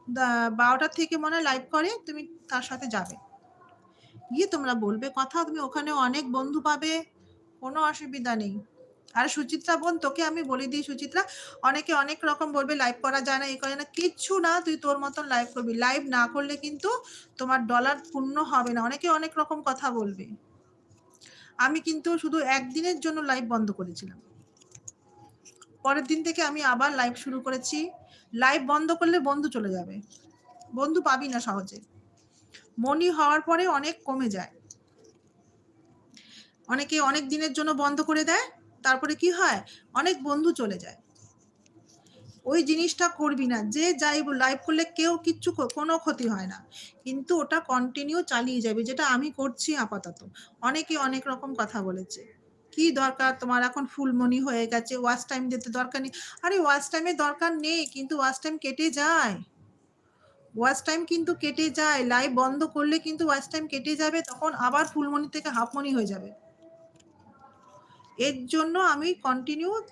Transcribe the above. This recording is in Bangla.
12টা থেকে মনে হয় লাইভ করে, তুমি তার সাথে যাবে। গিয়ে তোমরা বলবে কথা, তুমি ওখানে অনেক বন্ধু পাবে, কোনো অসুবিধা নেই। আর সুচিত্রা বোন, তোকে আমি বলে দিই সুচিত্রা, অনেকে অনেক রকম বলবে লাইভ করা যায় না, এই করে না, কিচ্ছু না, তুই তোর মতন লাইভ করবি। লাইভ না করলে কিন্তু তোমার ডলার পূর্ণ হবে না। অনেকে অনেক রকম কথা বলবে। আমি কিন্তু শুধু একদিনের জন্য লাইভ বন্ধ করেছিলাম। পরের দিন থেকে আমি আবার লাইভ শুরু করেছি। লাইভ বন্ধ করলে বন্ধু চলে যাবে। বন্ধু পাবি না সহজে। মনি হওয়ার পরে অনেক কমে যায়। অনেকে অনেক দিনের জন্য বন্ধ করে দেয়। তারপরে কি হয়? অনেক বন্ধু চলে যায়। ওই জিনিসটা করবি না। যে যাই লাইভ করলে কেউ কিচ্ছু কোনো ক্ষতি হয় না। কিন্তু ওটা কন্টিনিউ চালিয়ে যাবি, যেটা আমি করছি আপাতত। অনেকে অনেক রকম কথা বলেছে। কি দরকার তোমার, এখন ফুল মনি হয়ে গেছে, ওয়াচ টাইম দিতে দরকার নেই। আরে ওয়াচ টাইমের দরকার নেই, কিন্তু ওয়াচ টাইম কেটে যায়। ওয়াচ টাইম কিন্তু কেটে যায়। লাইভ বন্ধ করলে কিন্তু ওয়াচ টাইম কেটে যাবে, তখন আবার ফুল মনি থেকে হাফ মনি হয়ে যাবে। এর জন্য আমি কন্টিনিউ